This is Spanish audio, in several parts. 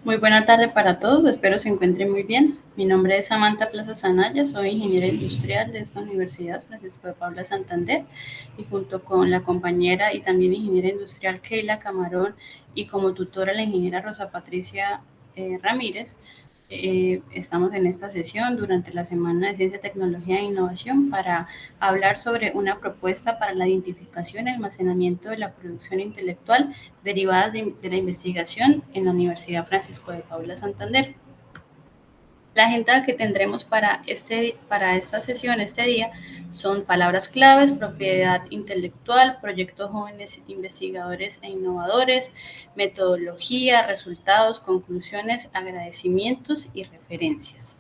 Muy buena tarde para todos, espero se encuentren muy bien. Mi nombre es Samantha Plaza Zanaya, soy ingeniera industrial de esta Universidad Francisco de Paula Santander y junto con la compañera y también ingeniera industrial Keila Camarón y como tutora la ingeniera Rosa Patricia Ramírez, estamos en esta sesión durante la Semana de Ciencia, Tecnología e Innovación para hablar sobre una propuesta para la identificación y almacenamiento de la producción intelectual derivadas de la investigación en la Universidad Francisco de Paula Santander. La agenda que tendremos para esta sesión, este día, son palabras claves, propiedad intelectual, proyectos jóvenes investigadores e innovadores, metodología, resultados, conclusiones, agradecimientos y referencias.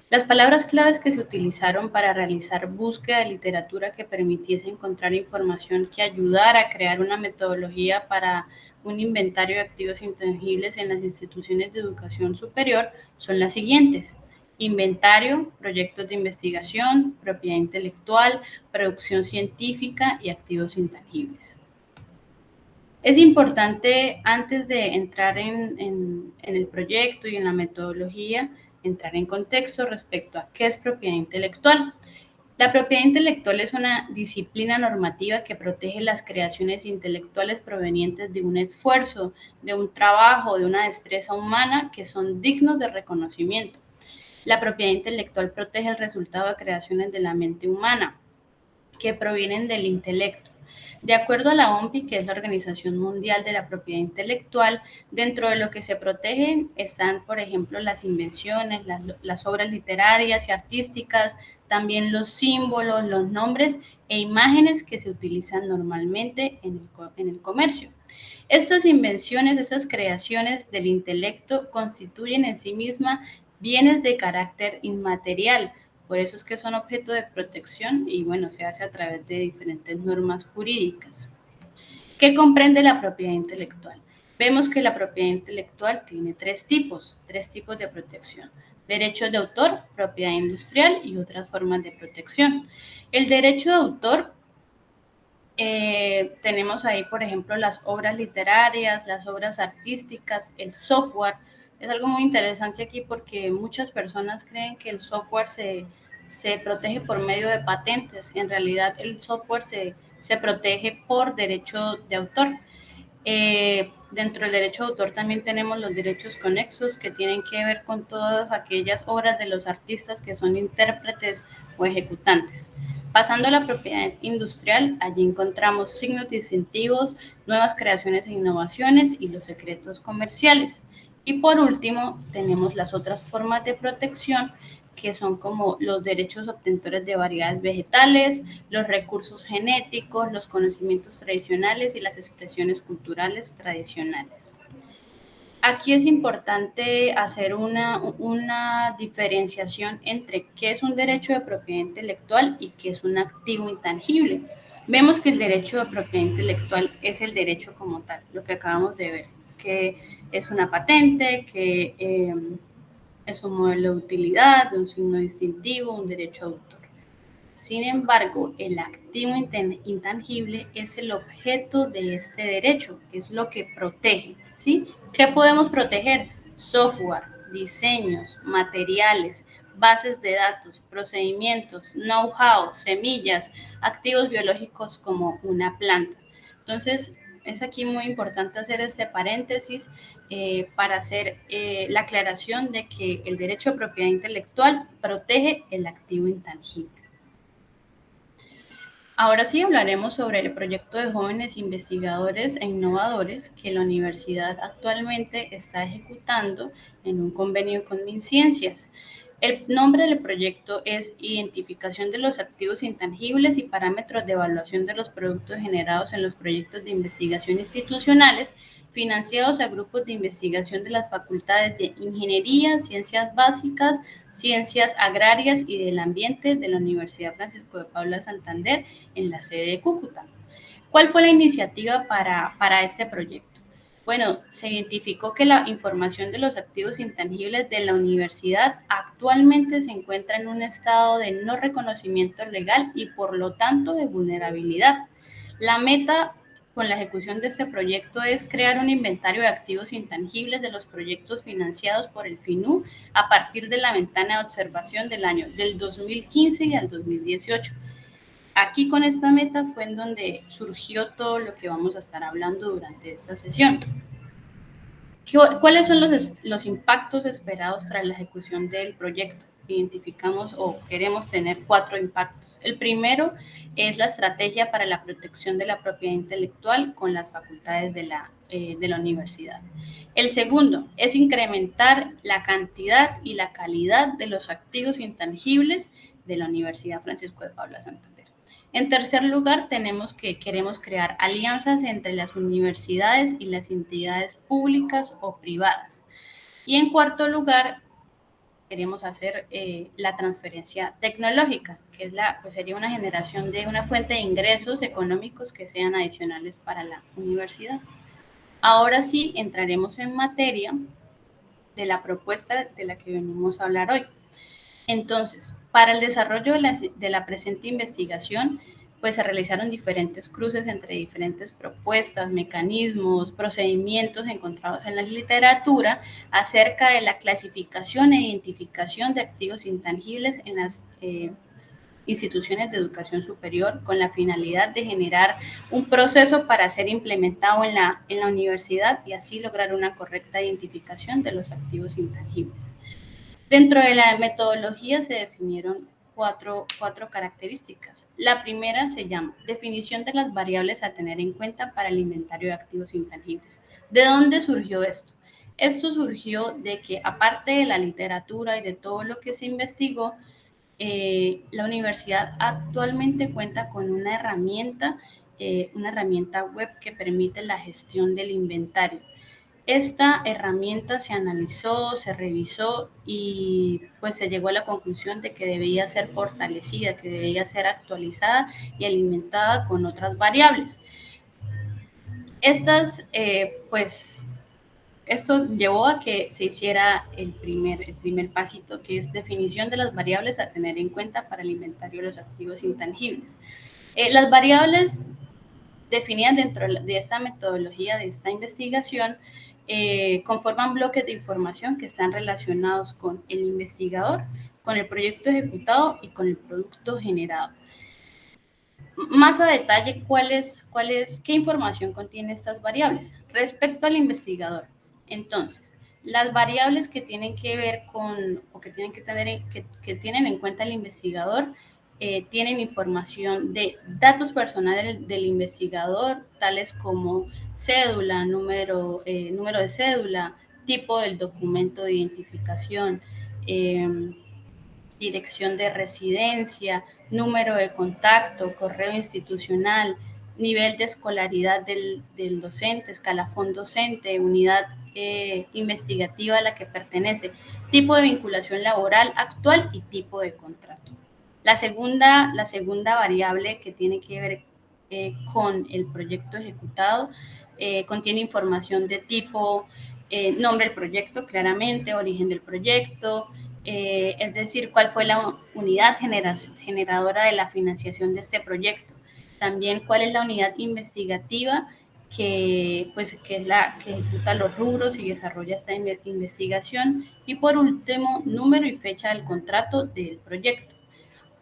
Las palabras claves que se utilizaron para realizar búsqueda de literatura que permitiese encontrar información que ayudara a crear una metodología para un inventario de activos intangibles en las instituciones de educación superior son las siguientes: inventario, proyectos de investigación, propiedad intelectual, producción científica y activos intangibles. Es importante, antes de entrar en el proyecto y en la metodología, entrar en contexto respecto a qué es propiedad intelectual. La propiedad intelectual es una disciplina normativa que protege las creaciones intelectuales provenientes de un esfuerzo, de un trabajo, de una destreza humana que son dignos de reconocimiento. La propiedad intelectual protege el resultado de creaciones de la mente humana que provienen del intelecto. De acuerdo a la OMPI, que es la Organización Mundial de la Propiedad Intelectual, dentro de lo que se protegen están, por ejemplo, las invenciones, las obras literarias y artísticas, también los símbolos, los nombres e imágenes que se utilizan normalmente en el comercio. Estas invenciones, estas creaciones del intelecto constituyen en sí mismas bienes de carácter inmaterial. Por eso es que son objeto de protección y bueno, se hace a través de diferentes normas jurídicas. ¿Qué comprende la propiedad intelectual? Vemos que la propiedad intelectual tiene tres tipos de protección: derecho de autor, propiedad industrial y otras formas de protección. El derecho de autor, tenemos ahí, por ejemplo, las obras literarias, las obras artísticas, el software. Es algo muy interesante aquí porque muchas personas creen que el software se protege por medio de patentes. En realidad, el software se protege por derecho de autor. Dentro del derecho de autor también tenemos los derechos conexos que tienen que ver con todas aquellas obras de los artistas que son intérpretes o ejecutantes. Pasando a la propiedad industrial, allí encontramos signos distintivos, nuevas creaciones e innovaciones y los secretos comerciales. Y por último, tenemos las otras formas de protección que son como los derechos obtentores de variedades vegetales, los recursos genéticos, los conocimientos tradicionales y las expresiones culturales tradicionales. Aquí es importante hacer una diferenciación entre qué es un derecho de propiedad intelectual y qué es un activo intangible. Vemos que el derecho de propiedad intelectual es el derecho como tal, lo que acabamos de ver, que es una patente, que es un modelo de utilidad, un signo distintivo, un derecho de autor. Sin embargo, el activo intangible es el objeto de este derecho, es lo que protege, ¿sí? ¿Qué podemos proteger? Software, diseños, materiales, bases de datos, procedimientos, know-how, semillas, activos biológicos como una planta. Entonces, es aquí muy importante hacer este paréntesis para hacer la aclaración de que el derecho de propiedad intelectual protege el activo intangible. Ahora sí hablaremos sobre el proyecto de jóvenes investigadores e innovadores que la universidad actualmente está ejecutando en un convenio con MinCiencias. El nombre del proyecto es Identificación de los activos intangibles y parámetros de evaluación de los productos generados en los proyectos de investigación institucionales financiados a grupos de investigación de las facultades de Ingeniería, Ciencias Básicas, Ciencias Agrarias y del Ambiente de la Universidad Francisco de Paula Santander en la sede de Cúcuta. ¿Cuál fue la iniciativa para este proyecto? Bueno, se identificó que la información de los activos intangibles de la universidad actualmente se encuentra en un estado de no reconocimiento legal y por lo tanto de vulnerabilidad. La meta con la ejecución de este proyecto es crear un inventario de activos intangibles de los proyectos financiados por el FINU a partir de la ventana de observación del 2015 y al 2018. Aquí con esta meta fue en donde surgió todo lo que vamos a estar hablando durante esta sesión. ¿Cuáles son los impactos esperados tras la ejecución del proyecto? Identificamos o queremos tener 4 impactos. El primero es la estrategia para la protección de la propiedad intelectual con las facultades de la universidad. El segundo es incrementar la cantidad y la calidad de los activos intangibles de la Universidad Francisco de Paula Santander. En tercer lugar, queremos crear alianzas entre las universidades y las entidades públicas o privadas. Y en cuarto lugar, queremos hacer la transferencia tecnológica, que pues sería una generación de una fuente de ingresos económicos que sean adicionales para la universidad. Ahora sí, entraremos en materia de la propuesta de la que venimos a hablar hoy. Entonces, para el desarrollo de la presente investigación, pues se realizaron diferentes cruces entre diferentes propuestas, mecanismos, procedimientos encontrados en la literatura acerca de la clasificación e identificación de activos intangibles en las instituciones de educación superior con la finalidad de generar un proceso para ser implementado en la universidad y así lograr una correcta identificación de los activos intangibles. Dentro de la metodología se definieron cuatro características. La primera se llama definición de las variables a tener en cuenta para el inventario de activos intangibles. ¿De dónde surgió esto? Esto surgió de que, aparte de la literatura y de todo lo que se investigó, la universidad actualmente cuenta con una herramienta web que permite la gestión del inventario. Esta herramienta se analizó, se revisó y pues se llegó a la conclusión de que debía ser fortalecida, que debía ser actualizada y alimentada con otras variables. Esto llevó a que se hiciera el primer pasito, que es definición de las variables a tener en cuenta para el inventario de los activos intangibles. Las variables definidas dentro de esta metodología, de esta investigación, conforman bloques de información que están relacionados con el investigador, con el proyecto ejecutado y con el producto generado. Más a detalle, ¿qué información contiene estas variables? Respecto al investigador, entonces, las variables que tienen que ver con, o que tienen que tener, que tienen en cuenta el investigador, tienen información de datos personales del investigador, tales como cédula, número de cédula, tipo del documento de identificación, dirección de residencia, número de contacto, correo institucional, nivel de escolaridad del docente, escalafón docente, unidad investigativa a la que pertenece, tipo de vinculación laboral actual y tipo de contrato. La segunda variable que tiene que ver con el proyecto ejecutado contiene información de tipo nombre del proyecto, claramente, origen del proyecto, es decir, cuál fue la unidad generadora de la financiación de este proyecto. También cuál es la unidad investigativa que es la que ejecuta los rubros y desarrolla esta investigación. Y por último, número y fecha del contrato del proyecto.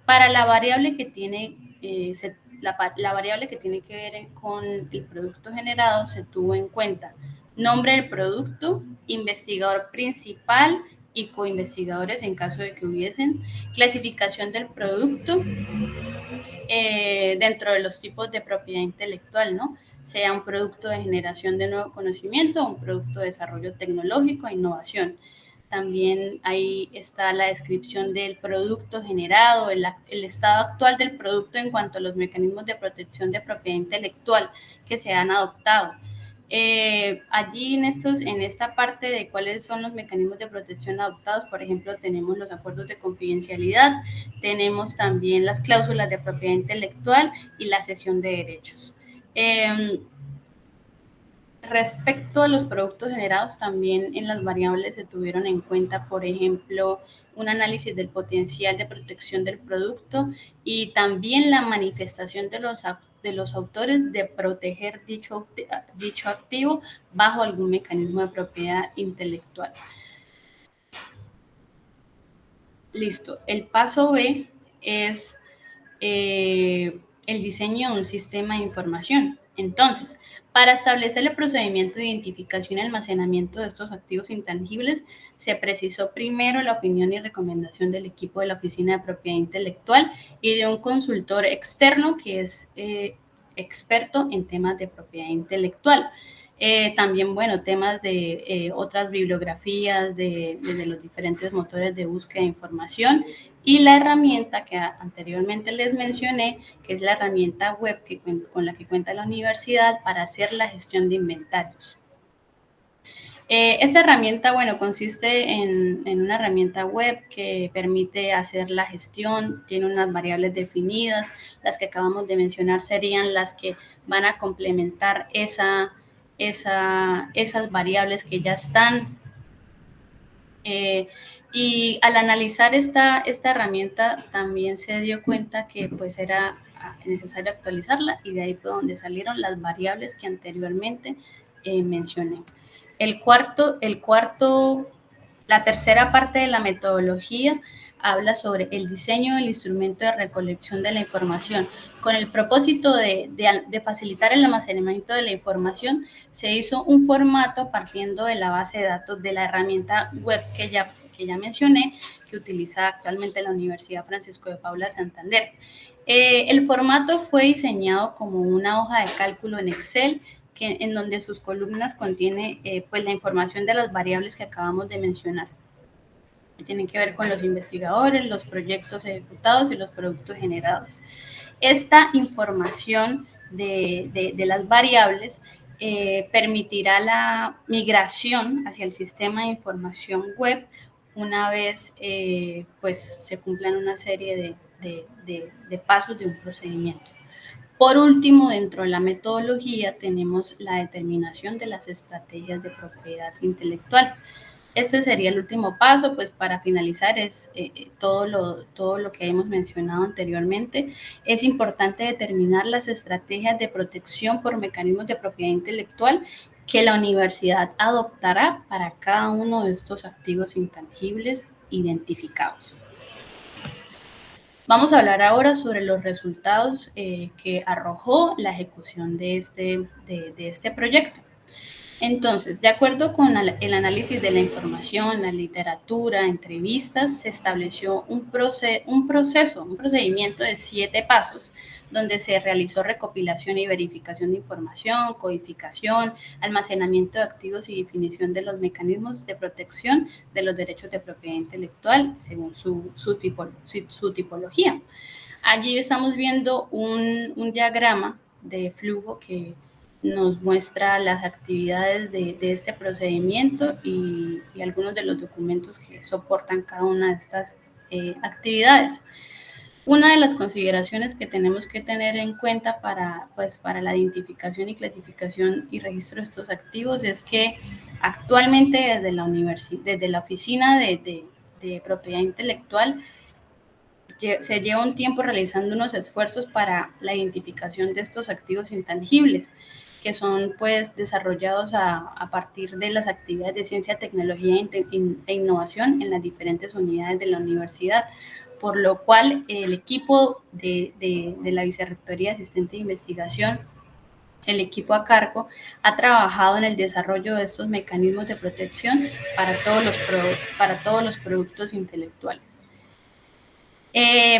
Para la variable que tiene, la variable que tiene que ver con el producto generado, se tuvo en cuenta nombre del producto, investigador principal y coinvestigadores en caso de que hubiesen, clasificación del producto dentro de los tipos de propiedad intelectual, ¿no? Sea un producto de generación de nuevo conocimiento o un producto de desarrollo tecnológico e innovación. También ahí está la descripción del producto generado, el estado actual del producto en cuanto a los mecanismos de protección de propiedad intelectual que se han adoptado. Allí en esta parte de cuáles son los mecanismos de protección adoptados, por ejemplo, tenemos los acuerdos de confidencialidad, tenemos también las cláusulas de propiedad intelectual y la cesión de derechos. Respecto a los productos generados, también en las variables se tuvieron en cuenta, por ejemplo, un análisis del potencial de protección del producto y también la manifestación de los autores de proteger dicho activo bajo algún mecanismo de propiedad intelectual. Listo. El paso B es el diseño de un sistema de información. Entonces, para establecer el procedimiento de identificación y almacenamiento de estos activos intangibles, se precisó primero la opinión y recomendación del equipo de la Oficina de Propiedad Intelectual y de un consultor externo que es experto en temas de propiedad intelectual. También, bueno, temas de otras bibliografías de los diferentes motores de búsqueda de información y la herramienta que anteriormente les mencioné, que es la herramienta web con la que cuenta la universidad para hacer la gestión de inventarios. Esa herramienta, bueno, consiste en una herramienta web que permite hacer la gestión, tiene unas variables definidas, las que acabamos de mencionar serían las que van a complementar esas variables que ya están. Y al analizar esta herramienta también se dio cuenta que pues era necesario actualizarla y de ahí fue donde salieron las variables que anteriormente mencioné. La tercera parte de la metodología habla sobre el diseño del instrumento de recolección de la información. Con el propósito de facilitar el almacenamiento de la información, se hizo un formato partiendo de la base de datos de la herramienta web que ya mencioné, que utiliza actualmente la Universidad Francisco de Paula Santander. El formato fue diseñado como una hoja de cálculo en Excel, en donde sus columnas contiene pues la información de las variables que acabamos de mencionar, que tienen que ver con los investigadores, los proyectos ejecutados y los productos generados. Esta información de las variables permitirá la migración hacia el sistema de información web una vez pues se cumplan una serie de pasos de un procedimiento. Por último, dentro de la metodología tenemos la determinación de las estrategias de propiedad intelectual. Este sería el último paso, pues para finalizar es todo lo que hemos mencionado anteriormente. Es importante determinar las estrategias de protección por mecanismos de propiedad intelectual que la universidad adoptará para cada uno de estos activos intangibles identificados. Vamos a hablar ahora sobre los resultados que arrojó la ejecución de este proyecto. Entonces, de acuerdo con el análisis de la información, la literatura, entrevistas, se estableció un procedimiento de 7 pasos, donde se realizó recopilación y verificación de información, codificación, almacenamiento de activos y definición de los mecanismos de protección de los derechos de propiedad intelectual según su tipología. Allí estamos viendo un diagrama de flujo que nos muestra las actividades de este procedimiento y algunos de los documentos que soportan cada una de estas actividades. Una de las consideraciones que tenemos que tener en cuenta para la identificación y clasificación y registro de estos activos es que actualmente desde la Oficina de Propiedad Intelectual se lleva un tiempo realizando unos esfuerzos para la identificación de estos activos intangibles, que son pues desarrollados a partir de las actividades de ciencia, tecnología e innovación en las diferentes unidades de la universidad, por lo cual el equipo de la Vicerrectoría Asistente de Investigación, el equipo a cargo, ha trabajado en el desarrollo de estos mecanismos de protección para todos los productos intelectuales.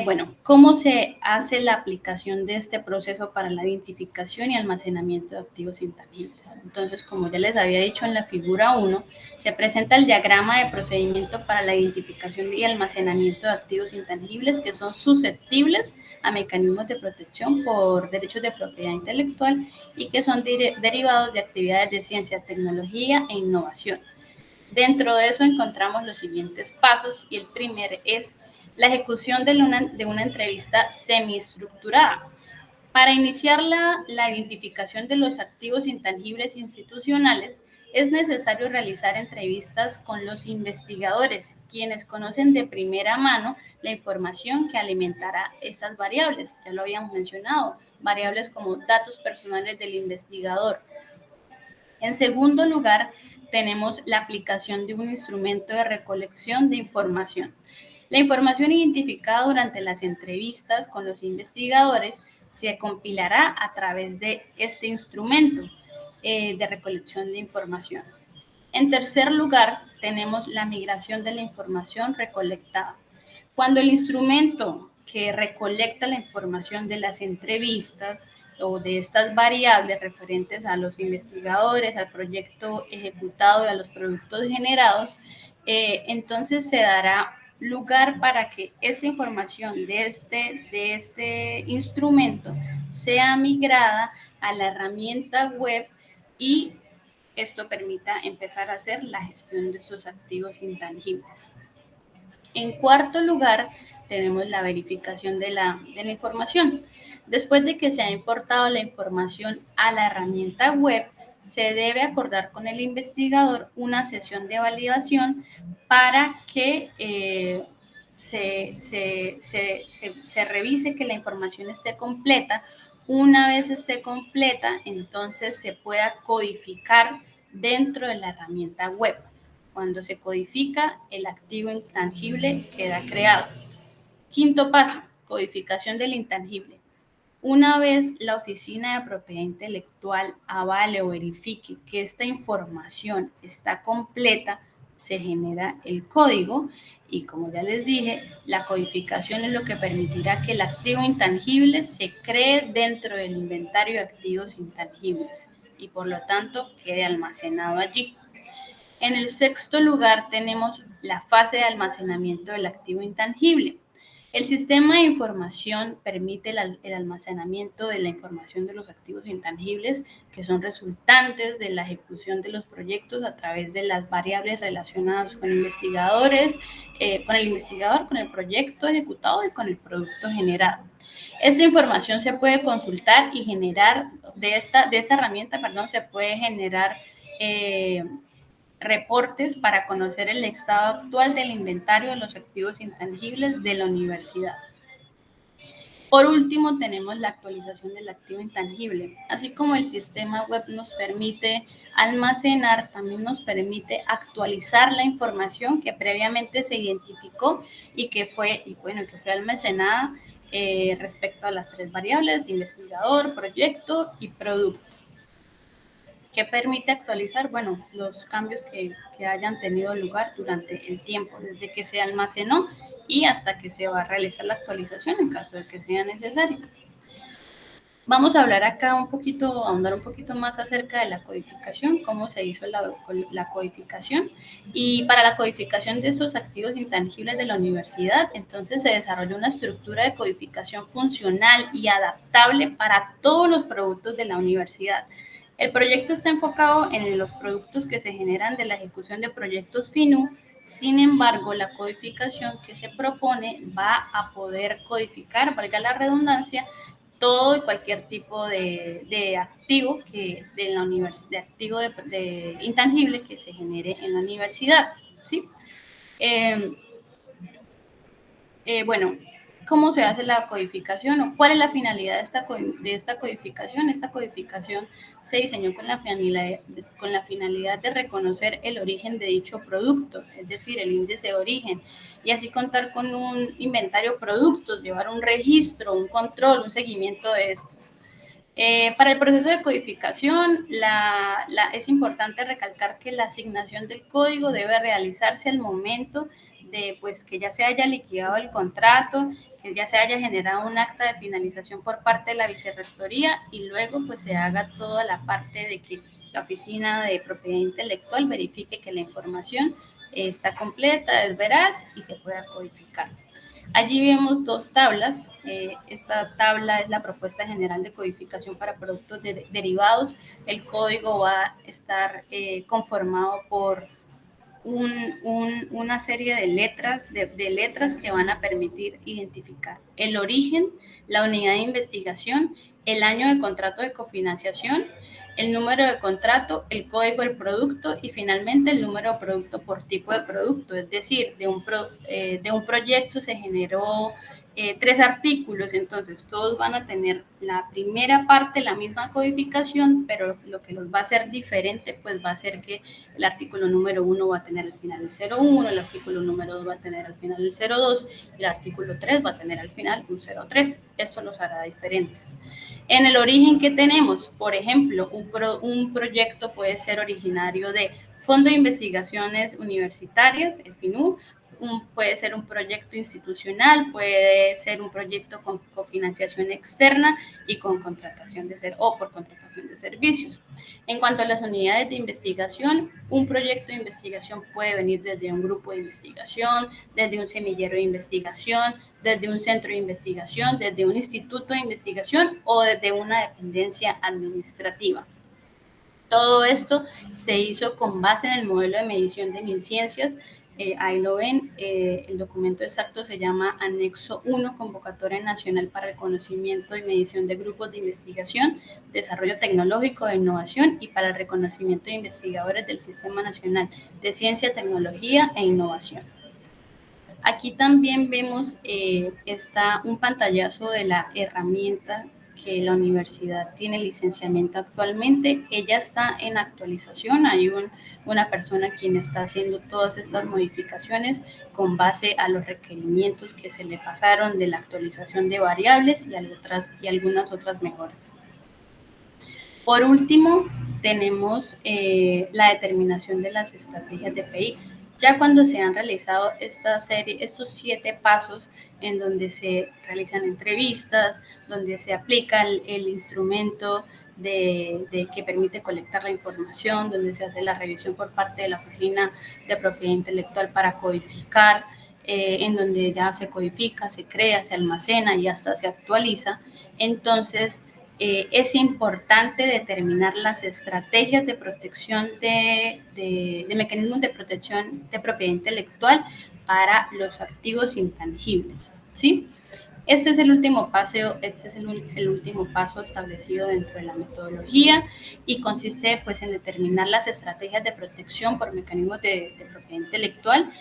Bueno, ¿cómo se hace la aplicación de este proceso para la identificación y almacenamiento de activos intangibles? Entonces, como ya les había dicho en la figura 1, se presenta el diagrama de procedimiento para la identificación y almacenamiento de activos intangibles que son susceptibles a mecanismos de protección por derechos de propiedad intelectual y que son derivados de actividades de ciencia, tecnología e innovación. Dentro de eso encontramos los siguientes pasos y el primer es la ejecución de una entrevista semiestructurada. Para iniciar la identificación de los activos intangibles institucionales, es necesario realizar entrevistas con los investigadores, quienes conocen de primera mano la información que alimentará estas variables. Ya lo habíamos mencionado, variables como datos personales del investigador. En segundo lugar, tenemos la aplicación de un instrumento de recolección de información. La información identificada durante las entrevistas con los investigadores se compilará a través de este instrumento de recolección de información. En tercer lugar, tenemos la migración de la información recolectada. Cuando el instrumento que recolecta la información de las entrevistas o de estas variables referentes a los investigadores, al proyecto ejecutado y a los productos generados, entonces se dará lugar para que esta información de este instrumento sea migrada a la herramienta web y esto permita empezar a hacer la gestión de sus activos intangibles. En cuarto lugar, tenemos la verificación de la información. Después de que se ha importado la información a la herramienta web, se debe acordar con el investigador una sesión de validación para que se revise que la información esté completa. Una vez esté completa, entonces se pueda codificar dentro de la herramienta web. Cuando se codifica, el activo intangible queda creado. Quinto paso, codificación del intangible. Una vez la Oficina de Propiedad Intelectual avale o verifique que esta información está completa, se genera el código y, como ya les dije, la codificación es lo que permitirá que el activo intangible se cree dentro del inventario de activos intangibles y, por lo tanto, quede almacenado allí. En el sexto lugar tenemos la fase de almacenamiento del activo intangible. El sistema de información permite el almacenamiento de la información de los activos intangibles que son resultantes de la ejecución de los proyectos a través de las variables relacionadas con investigadores, con el investigador, con el proyecto ejecutado y con el producto generado. Esta información se puede consultar y generar de esta herramienta, se puede generar reportes para conocer el estado actual del inventario de los activos intangibles de la universidad. Por último, tenemos la actualización del activo intangible. Así como el sistema web nos permite almacenar, también nos permite actualizar la información que previamente se identificó y que fue almacenada respecto a las tres variables: investigador, proyecto y producto. ¿Qué permite actualizar? Bueno, los cambios que hayan tenido lugar durante el tiempo, desde que se almacenó y hasta que se va a realizar la actualización en caso de que sea necesario. Vamos a hablar acá ahondar un poquito más acerca de la codificación, cómo se hizo la codificación. Y para la codificación de estos activos intangibles de la universidad, entonces se desarrolló una estructura de codificación funcional y adaptable para todos los productos de la universidad. El proyecto está enfocado en los productos que se generan de la ejecución de proyectos FINU. Sin embargo, la codificación que se propone va a poder codificar, valga la redundancia, todo y cualquier tipo de activo de la universidad, de activo de intangible que se genere en la universidad, ¿sí? Bueno, ¿cómo se hace la codificación o cuál es la finalidad de esta codificación? Esta codificación se diseñó con la finalidad de reconocer el origen de dicho producto, es decir, el índice de origen, y así contar con un inventario de productos, llevar un registro, un control, un seguimiento de estos. Para el proceso de codificación, es importante recalcar que la asignación del código debe realizarse al momento de que ya se haya liquidado el contrato, que ya se haya generado un acta de finalización por parte de la vicerrectoría y luego se haga toda la parte de que la Oficina de Propiedad Intelectual verifique que la información está completa, es veraz y se pueda codificar. Allí vemos dos tablas. Esta tabla es la propuesta general de codificación para productos derivados. El código va a estar conformado por una serie de letras que van a permitir identificar el origen, la unidad de investigación, el año de contrato de cofinanciación, el número de contrato, el código del producto y finalmente el número de producto por tipo de producto. Es decir, de un proyecto se generó 3 artículos, entonces todos van a tener la primera parte, la misma codificación, pero lo que los va a hacer diferente, pues va a ser que el artículo número 1 va a tener al final el 01, el artículo número 2 va a tener al final el 02, y el artículo 3 va a tener al final un 03. Esto los hará diferentes. En el origen que tenemos, por ejemplo, un proyecto puede ser originario de Fondo de Investigaciones Universitarias, el FINU, puede ser un proyecto institucional, puede ser un proyecto con cofinanciación externa y con contratación o por contratación de servicios. En cuanto a las unidades de investigación, un proyecto de investigación puede venir desde un grupo de investigación, desde un semillero de investigación, desde un centro de investigación, desde un instituto de investigación o desde una dependencia administrativa. Todo esto se hizo con base en el modelo de medición de MinCiencias. Ahí lo ven, el documento exacto se llama Anexo 1, Convocatoria Nacional para el Conocimiento y Medición de Grupos de Investigación, Desarrollo Tecnológico e Innovación y para el reconocimiento de investigadores del Sistema Nacional de Ciencia, Tecnología e Innovación. Aquí también vemos un pantallazo de la herramienta que la universidad tiene licenciamiento actualmente. Ella está en actualización, hay una persona quien está haciendo todas estas modificaciones con base a los requerimientos que se le pasaron de la actualización de variables y algunas otras mejoras. Por último, tenemos la determinación de las estrategias de PI. Ya cuando se han realizado estos 7 pasos en donde se realizan entrevistas, donde se aplica el instrumento que permite colectar la información, donde se hace la revisión por parte de la Oficina de Propiedad Intelectual para codificar, en donde ya se codifica, se crea, se almacena y hasta se actualiza, entonces es importante determinar las estrategias de protección de mecanismos de protección de propiedad intelectual para los activos intangibles, ¿sí? Este es el último paso establecido dentro de la metodología y consiste pues en determinar las estrategias de protección por mecanismos de propiedad intelectual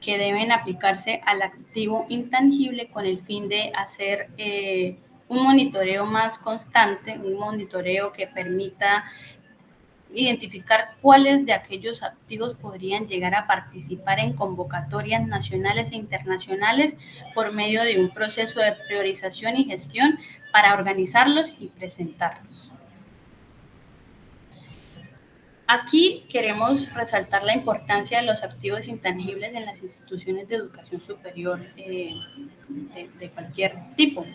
que deben aplicarse al activo intangible con el fin de hacer un monitoreo más constante, un monitoreo que permita identificar cuáles de aquellos activos podrían llegar a participar en convocatorias nacionales e internacionales por medio de un proceso de priorización y gestión para organizarlos y presentarlos. Aquí queremos resaltar la importancia de los activos intangibles en las instituciones de educación superior de cualquier tipo.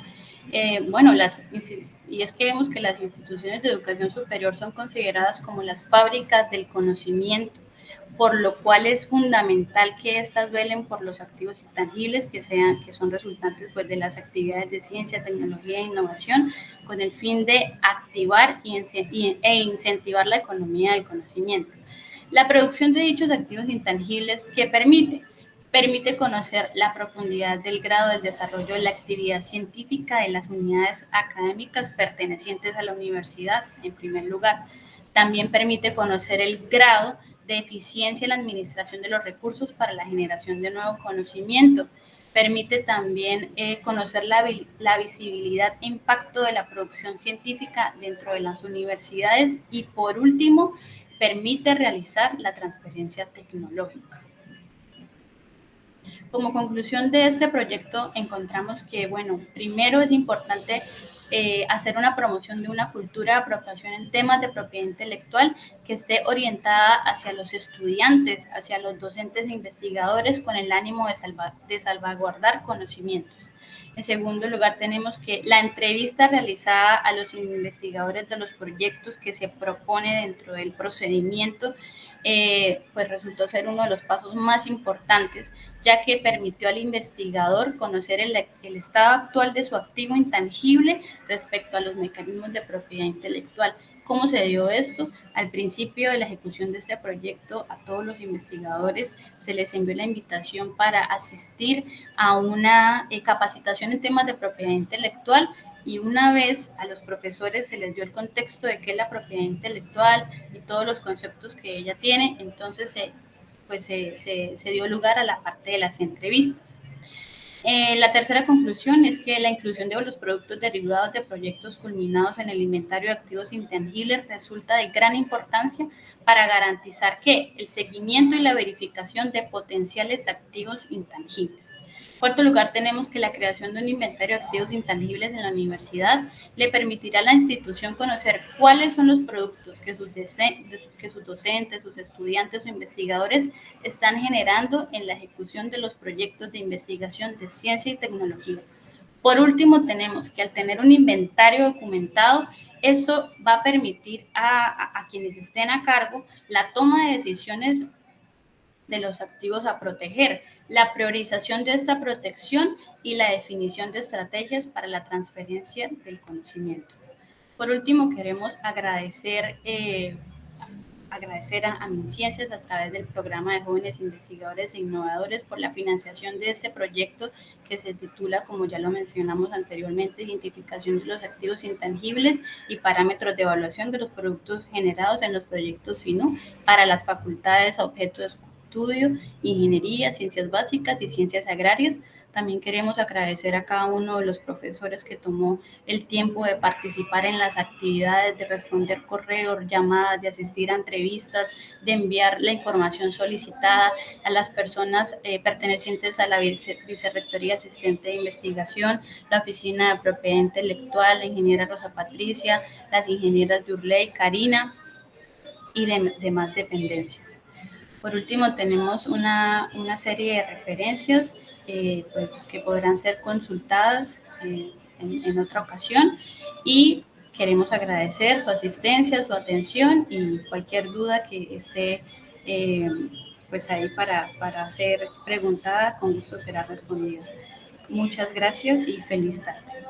Y es que vemos que las instituciones de educación superior son consideradas como las fábricas del conocimiento, por lo cual es fundamental que éstas velen por los activos intangibles que son resultantes pues, de las actividades de ciencia, tecnología e innovación, con el fin de activar e incentivar la economía del conocimiento. La producción de dichos activos intangibles, ¿qué permite? Permite conocer la profundidad del grado del desarrollo de la actividad científica de las unidades académicas pertenecientes a la universidad, en primer lugar. También permite conocer el grado de eficiencia en la administración de los recursos para la generación de nuevo conocimiento. Permite también conocer la visibilidad e impacto de la producción científica dentro de las universidades y, por último, permite realizar la transferencia tecnológica. Como conclusión de este proyecto encontramos que, bueno, primero es importante hacer una promoción de una cultura de apropiación en temas de propiedad intelectual que esté orientada hacia los estudiantes, hacia los docentes e investigadores con el ánimo de salvaguardar conocimientos. En segundo lugar, tenemos que la entrevista realizada a los investigadores de los proyectos que se propone dentro del procedimiento, pues resultó ser uno de los pasos más importantes, ya que permitió al investigador conocer el estado actual de su activo intangible respecto a los mecanismos de propiedad intelectual. ¿Cómo se dio esto? Al principio de la ejecución de este proyecto, a todos los investigadores se les envió la invitación para asistir a una capacitación en temas de propiedad intelectual, y una vez a los profesores se les dio el contexto de qué es la propiedad intelectual y todos los conceptos que ella tiene, entonces se pues se dio lugar a la parte de las entrevistas. La tercera conclusión es que la inclusión de los productos derivados de proyectos culminados en el inventario de activos intangibles resulta de gran importancia para garantizar que el seguimiento y la verificación de potenciales activos intangibles. En cuarto lugar, tenemos que la creación de un inventario de activos intangibles en la universidad le permitirá a la institución conocer cuáles son los productos que sus docentes, sus estudiantes o investigadores están generando en la ejecución de los proyectos de investigación de ciencia y tecnología. Por último, tenemos que al tener un inventario documentado, esto va a permitir a quienes estén a cargo la toma de decisiones de los activos a proteger, la priorización de esta protección y la definición de estrategias para la transferencia del conocimiento. Por último, queremos agradecer a MinCiencias a través del programa de jóvenes investigadores e innovadores por la financiación de este proyecto que se titula, como ya lo mencionamos anteriormente, Identificación de los activos intangibles y parámetros de evaluación de los productos generados en los proyectos FINU para las facultades a objeto de estudio, ingeniería, ciencias básicas y ciencias agrarias. También queremos agradecer a cada uno de los profesores que tomó el tiempo de participar en las actividades, de responder correos, llamadas, de asistir a entrevistas, de enviar la información solicitada a las personas pertenecientes a la Vicerrectoría Asistente de Investigación, la Oficina de Propiedad Intelectual, la ingeniera Rosa Patricia, las ingenieras Yurley, Karina y demás dependencias. Por último, tenemos una serie de referencias pues, que podrán ser consultadas en otra ocasión y queremos agradecer su asistencia, su atención y cualquier duda que esté pues ahí para ser preguntada, con gusto será respondida. Muchas gracias y feliz tarde.